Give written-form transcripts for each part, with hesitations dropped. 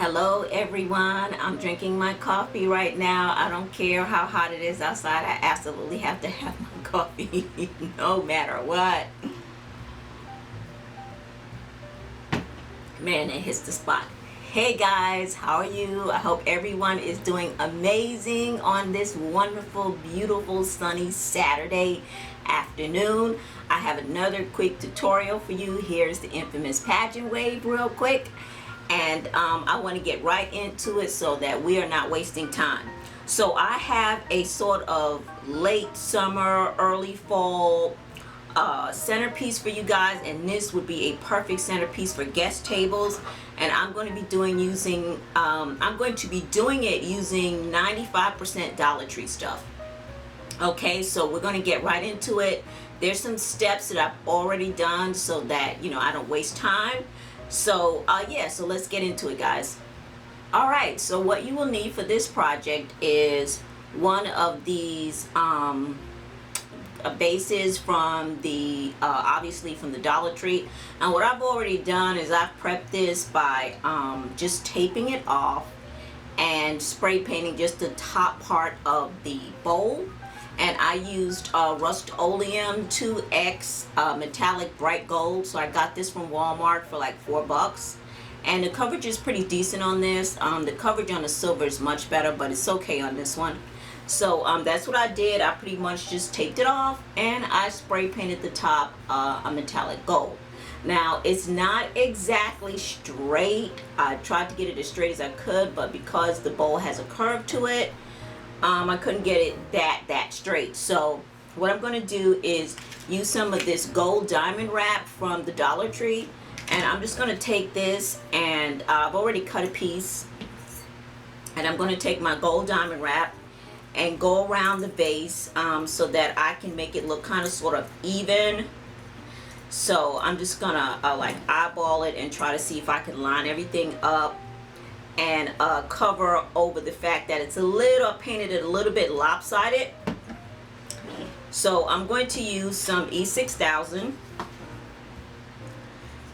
Hello everyone, I'm drinking my coffee right now. I don't care how hot it is outside, I absolutely have to have my coffee no matter what. Man, it hits the spot. Hey guys, how are you? I hope everyone is doing amazing on this wonderful, beautiful, sunny Saturday afternoon. I have another quick tutorial for you. Here's the infamous pageant wave real quick. And I want to get right into it so that we are not wasting time. So I have a sort of late summer, early fall centerpiece for you guys, and this would be a perfect centerpiece for guest tables. And I'm going to be doing it using 95% Dollar Tree stuff. Okay, so we're going to get right into it. There's some steps that I've already done so that I don't waste time. So yeah, so let's get into it, guys. All right, so what you will need for this project is one of these bases from the obviously from the Dollar Tree. And what I've already done is I've prepped this by just taping it off and spray painting just the top part of the bowl. And I used Rust-Oleum 2X metallic bright gold. So I got this from Walmart for like $4. And the coverage is pretty decent on this. The coverage on the silver is much better, but it's okay on this one. So that's what I did. I pretty much just taped it off and I spray painted the top a metallic gold. Now it's not exactly straight. I tried to get it as straight as I could, but because the bowl has a curve to it, I couldn't get it that straight. So what I'm going to do is use some of this gold diamond wrap from the Dollar Tree, and I'm just going to take this, and I've already cut a piece, and I'm going to take my gold diamond wrap and go around the base so that I can make it look kind of sort of even. So I'm just gonna like eyeball it and try to see if I can line everything up and cover over the fact that it's painted it a little bit lopsided. So I'm going to use some E6000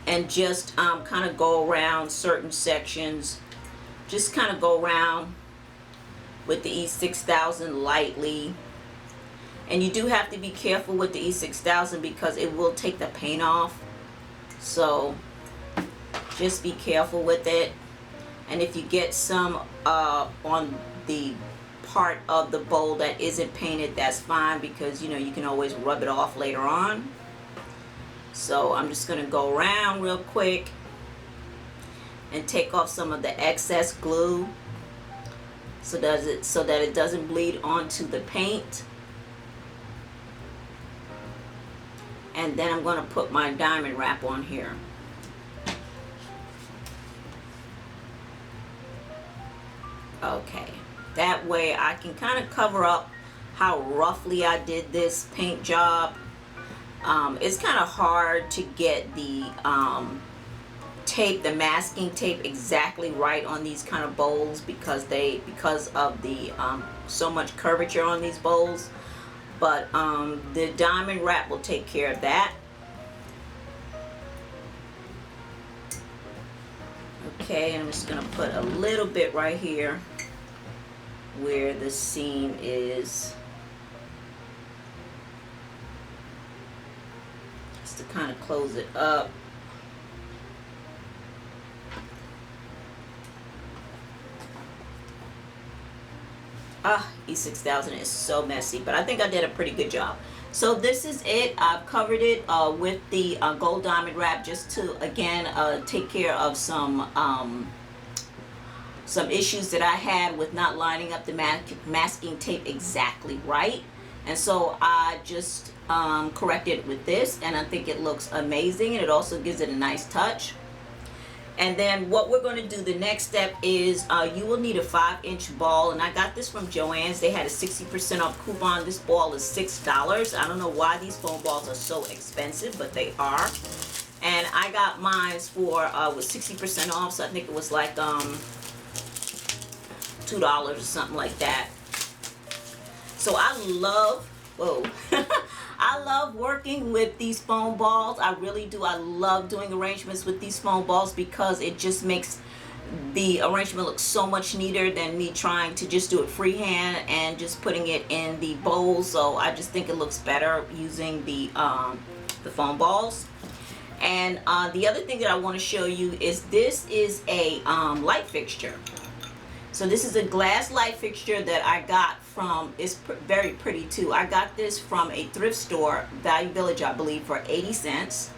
and just kind of go around certain sections. Just kind of go around with the E6000 lightly. And you do have to be careful with the E6000 because it will take the paint off. So just be careful with it. And if you get some on the part of the bowl that isn't painted, that's fine, because you can always rub it off later on. So I'm just going to go around real quick and take off some of the excess glue so that it doesn't bleed onto the paint. And then I'm going to put my diamond wrap on here. Okay, that way I can kind of cover up how roughly I did this paint job. It's kind of hard to get the the masking tape exactly right on these kind of bowls because of the so much curvature on these bowls. But the diamond wrap will take care of that. Okay, I'm just going to put a little bit right here where the seam is, just to kind of close it up. E6000 is so messy, but I think I did a pretty good job. So this is it. I've covered it with the gold diamond wrap just to again take care of some issues that I had with not lining up the masking tape exactly right. And so I just corrected it with this, and I think it looks amazing, and it also gives it a nice touch. And then what we're going to do, the next step is you will need a 5-inch ball, and I got this from Joann's. They had a 60% off coupon. This ball is $6. I don't know why these foam balls are so expensive, but they are. And I got mine for with 60% off, so I think it was like $2 or something like that. So I love, I love working with these foam balls. I really do. I love doing arrangements with these foam balls because it just makes the arrangement looks so much neater than me trying to just do it freehand and just putting it in the bowl. So I just think it looks better using the foam balls. And the other thing that I want to show you is this is a light fixture. So this is a glass light fixture that I got from, it's very pretty too. I got this from a thrift store, Value Village, I believe, for 80 cents.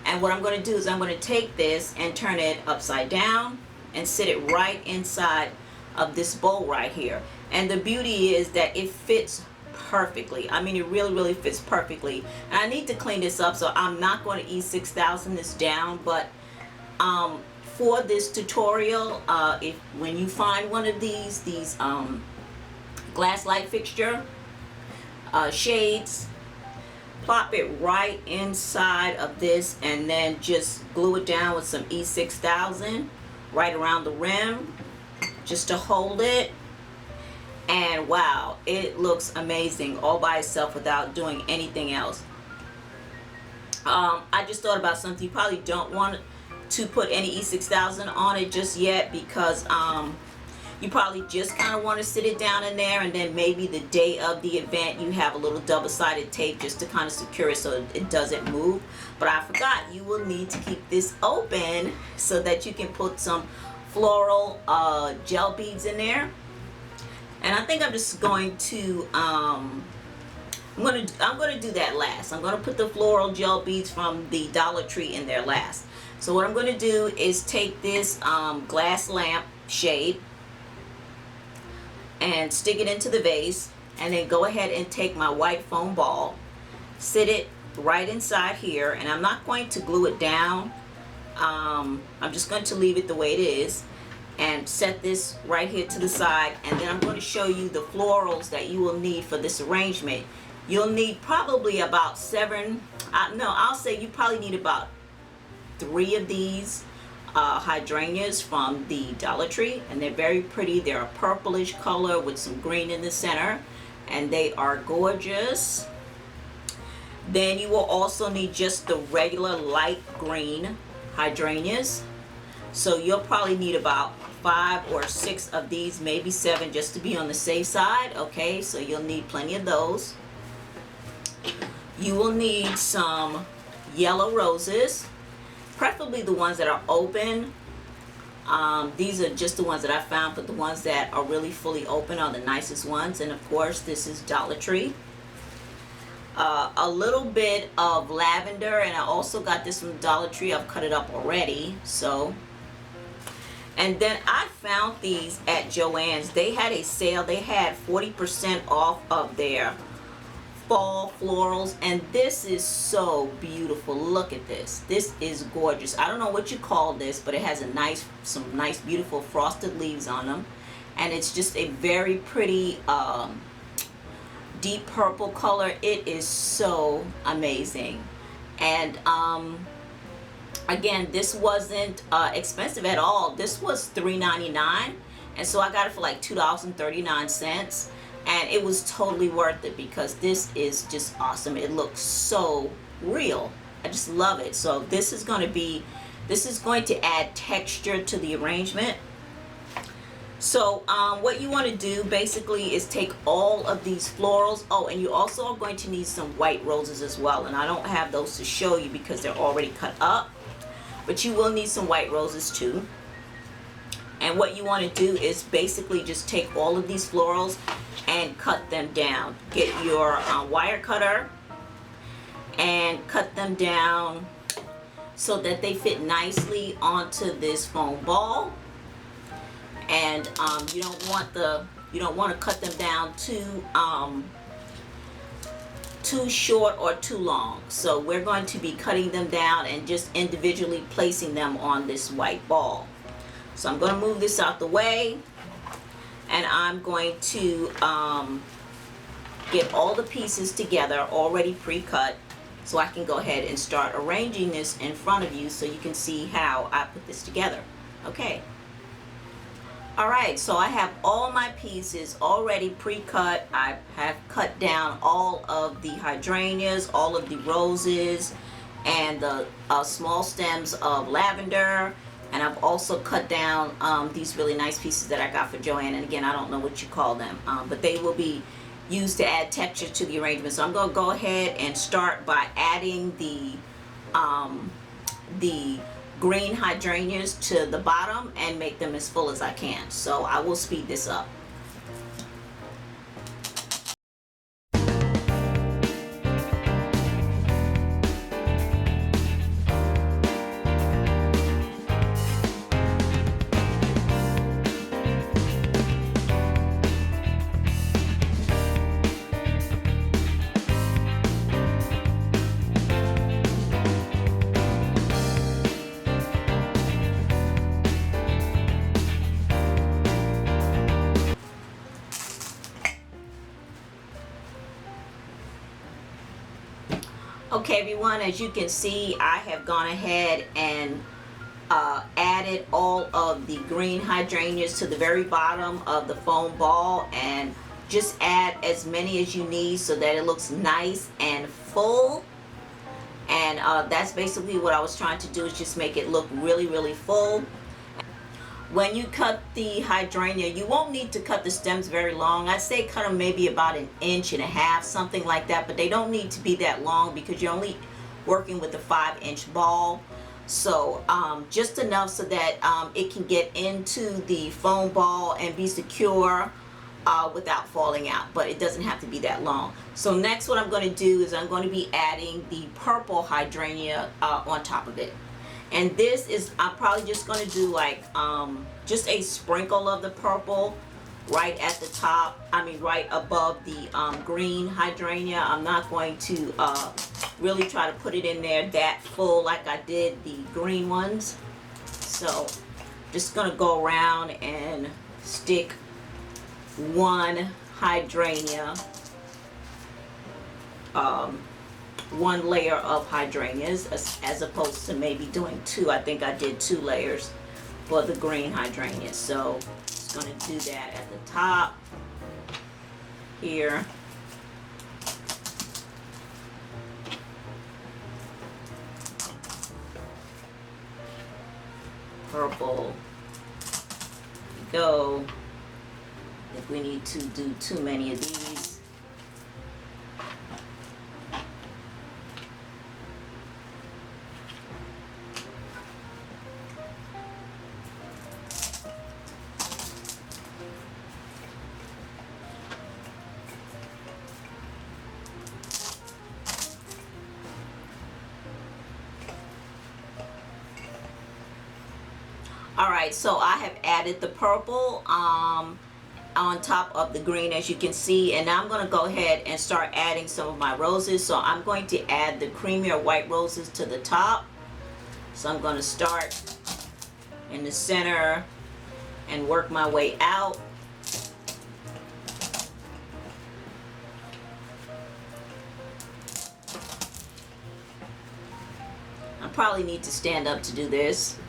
And what I'm going to do is I'm going to take this and turn it upside down and sit it right inside of this bowl right here. And the beauty is that it fits perfectly. I mean, it really fits perfectly. And I need to clean this up, so I'm not going to E6000 this down, but for this tutorial, if when you find one of these glass light fixture shades, plop it right inside of this and then just glue it down with some E6000 right around the rim just to hold it. And wow, it looks amazing all by itself without doing anything else. I just thought about something. You probably don't want to put any E6000 on it just yet, because you probably just kind of want to sit it down in there, and then maybe the day of the event you have a little double-sided tape just to kind of secure it so it doesn't move. But I forgot, you will need to keep this open so that you can put some floral gel beads in there. And I think I'm just going to I'm going to do that last. I'm going to put the floral gel beads from the Dollar Tree in there last. So what I'm going to do is take this glass lamp shade and stick it into the vase, and then go ahead and take my white foam ball, sit it right inside here, and I'm not going to glue it down. I'm just going to leave it the way it is, and set this right here to the side. And then I'm going to show you the florals that you will need for this arrangement. You'll need probably about I'll say you probably need about 3 of these hydrangeas from the Dollar Tree, and they're very pretty. They're a purplish color with some green in the center, and they are gorgeous. Then you will also need just the regular light green hydrangeas. So you'll probably need about 5 or 6 of these, maybe 7, just to be on the safe side. Okay, so you'll need plenty of those. You will need some yellow roses, preferably the ones that are open. These are just the ones that I found, but the ones that are really fully open are the nicest ones. And of course, this is Dollar Tree. A little bit of lavender, and I also got this from Dollar Tree. I've cut it up already. And then I found these at Joann's. They had a sale. They had 40% off of their fall florals, and this is so beautiful. Look at this. This is gorgeous. I don't know what you call this, but it has some nice beautiful frosted leaves on them, and it's just a very pretty deep purple color. It is so amazing. And again, this wasn't expensive at all. This was $3.99, and so I got it for like $2.39. And it was totally worth it, because this is just awesome. It looks so real. I just love it. So this is going to add texture to the arrangement. So what you want to do basically is take all of these florals. Oh, and you also are going to need some white roses as well. And I don't have those to show you because they're already cut up. But you will need some white roses too. And what you want to do is basically just take all of these florals and cut them down. Get your wire cutter and cut them down so that they fit nicely onto this foam ball. And you don't want to cut them down too short or too long. So we're going to be cutting them down and just individually placing them on this white ball. So I'm going to move this out the way, and I'm going to get all the pieces together already pre-cut, so I can go ahead and start arranging this in front of you so you can see how I put this together. Okay. Alright, so I have all my pieces already pre-cut. I have cut down all of the hydrangeas, all of the roses, and the small stems of lavender. And I've also cut down these really nice pieces that I got for Joanne. And again, I don't know what you call them, but they will be used to add texture to the arrangement. So I'm going to go ahead and start by adding the green hydrangeas to the bottom and make them as full as I can. So I will speed this up. Okay everyone, as you can see, I have gone ahead and added all of the green hydrangeas to the very bottom of the foam ball, and just add as many as you need so that it looks nice and full. And that's basically what I was trying to do, is just make it look really full. When you cut the hydrangea, you won't need to cut the stems very long. I'd say cut them maybe about 1.5 inches, something like that, but they don't need to be that long because you're only working with a 5-inch ball. So just enough so that it can get into the foam ball and be secure without falling out, but it doesn't have to be that long. So next what I'm going to do is I'm going to be adding the purple hydrangea on top of it. And this is, I'm probably just going to do like just a sprinkle of the purple right at the top, right above the green hydrangea. I'm not going to really try to put it in there that full like I did the green ones. So just going to go around and stick one hydrangea, one layer of hydrangeas as opposed to maybe doing 2. I think I did 2 layers for the green hydrangeas. So just going to do that at the top here. Purple. Go. If we need to do too many of these. Alright, so I have added the purple on top of the green, as you can see, and now I'm going to go ahead and start adding some of my roses. So I'm going to add the creamier white roses to the top. So I'm going to start in the center and work my way out. I probably need to stand up to do this.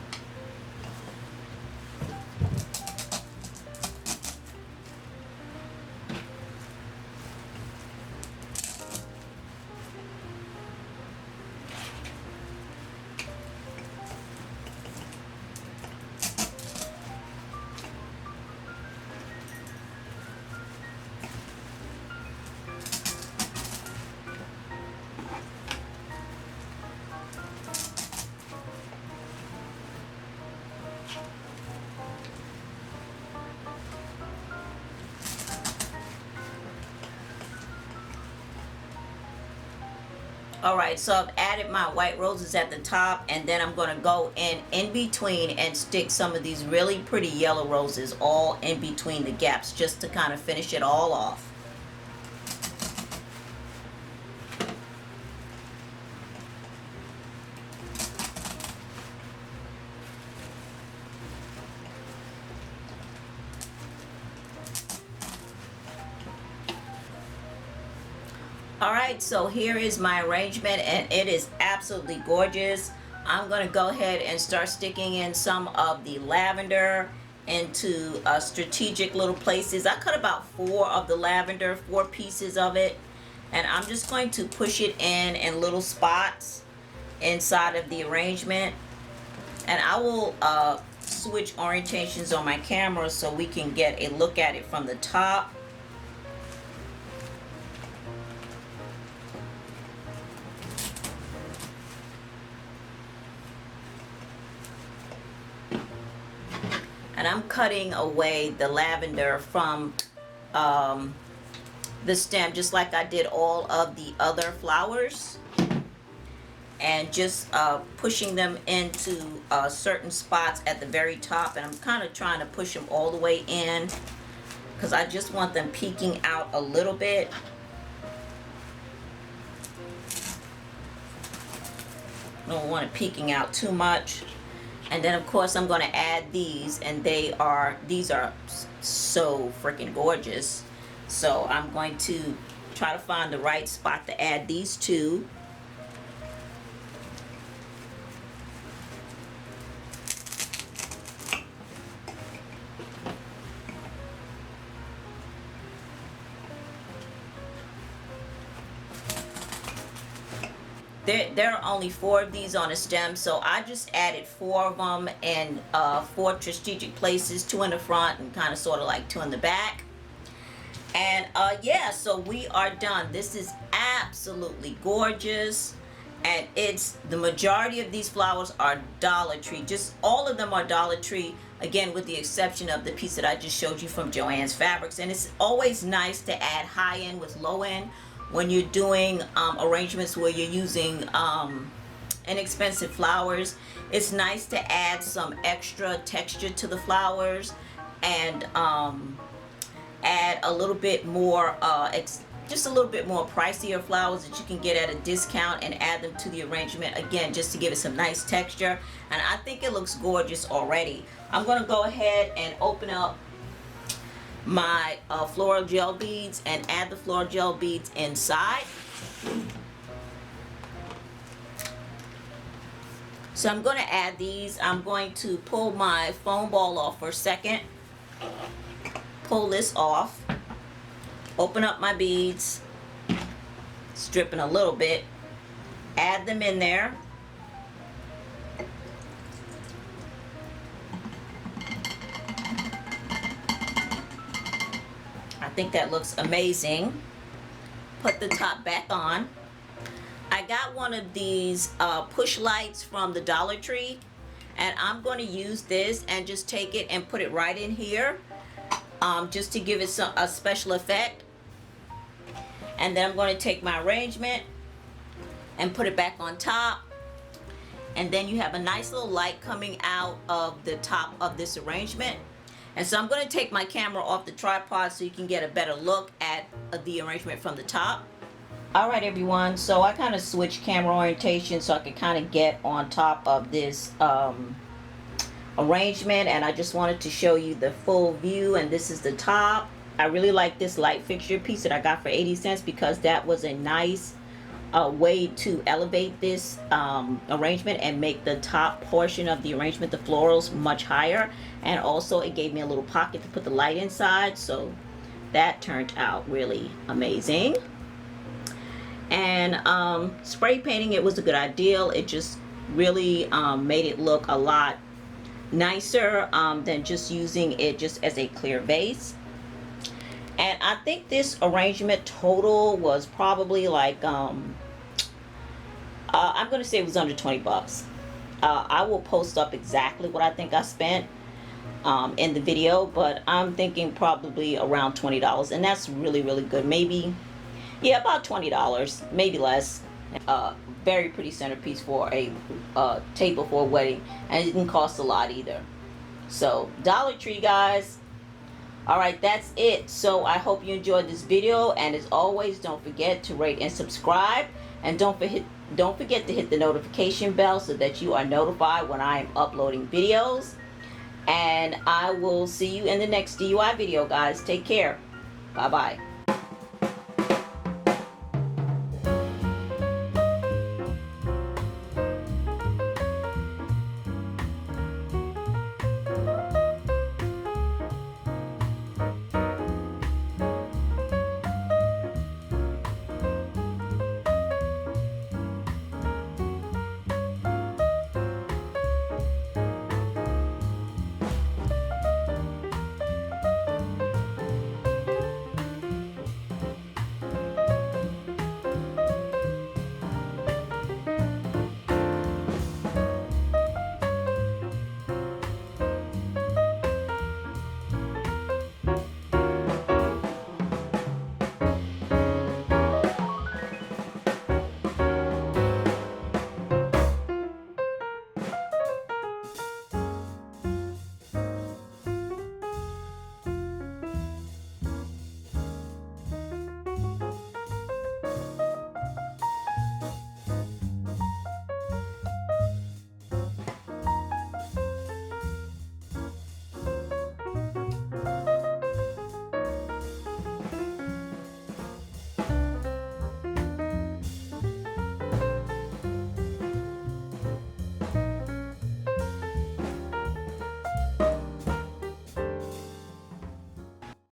Alright, so I've added my white roses at the top, and then I'm going to go in between and stick some of these really pretty yellow roses all in between the gaps, just to kind of finish it all off. Alright, so here is my arrangement, and it is absolutely gorgeous. I'm going to go ahead and start sticking in some of the lavender into strategic little places. I cut about 4 of the lavender, 4 pieces of it, and I'm just going to push it in little spots inside of the arrangement. And I will switch orientations on my camera so we can get a look at it from the top. And I'm cutting away the lavender from the stem, just like I did all of the other flowers, and just pushing them into certain spots at the very top. And I'm kind of trying to push them all the way in because I just want them peeking out a little bit. I don't want it peeking out too much. And then of course I'm going to add these, and these are so freaking gorgeous. So I'm going to try to find the right spot to add these two. There are only 4 of these on a stem, so I just added 4 of them in 4 strategic places, 2 in the front and kind of sort of like 2 in the back. And yeah, so we are done. This is absolutely gorgeous, and the majority of these flowers are Dollar Tree. Just all of them are Dollar Tree, again with the exception of the piece that I just showed you from Joann's Fabrics. And it's always nice to add high end with low end when you're doing arrangements where you're using inexpensive flowers. It's nice to add some extra texture to the flowers and add a little bit more, just a little bit more pricier flowers that you can get at a discount and add them to the arrangement, again, just to give it some nice texture. And I think it looks gorgeous already. I'm going to go ahead and open up my floral gel beads and add the floral gel beads inside. So I'm going to add these. I'm going to pull my foam ball off for a second. Pull this off. Open up my beads. Stripping a little bit. Add them in there. I think that looks amazing. Put the top back on. I got one of these push lights from the Dollar Tree, and I'm going to use this and just take it and put it right in here, just to give it a special effect. And then I'm going to take my arrangement and put it back on top, and then you have a nice little light coming out of the top of this arrangement. And so I'm going to take my camera off the tripod so you can get a better look at the arrangement from the top. Alright everyone, so I kind of switched camera orientation so I could kind of get on top of this arrangement, and I just wanted to show you the full view. And this is the top. I really like this light fixture piece that I got for 80 cents because that was a nice way to elevate this arrangement and make the top portion of the arrangement, the florals, much higher. And also it gave me a little pocket to put the light inside, so that turned out really amazing. And spray painting it was a good idea. It just really made it look a lot nicer than just using it just as a clear vase. And I think this arrangement total was probably like I'm gonna say it was under 20 bucks. I will post up exactly what I think I spent in the video, but I'm thinking probably around $20, and that's really good. Maybe, yeah, about $20, maybe less. Very pretty centerpiece for a table for a wedding, and it didn't cost a lot either. So Dollar Tree, guys. Alright, that's it. So I hope you enjoyed this video, and as always, don't forget to rate and subscribe, and don't forget to hit the notification bell so that you are notified when I am uploading videos. And I will see you in the next DIY video, guys. Take care. Bye bye.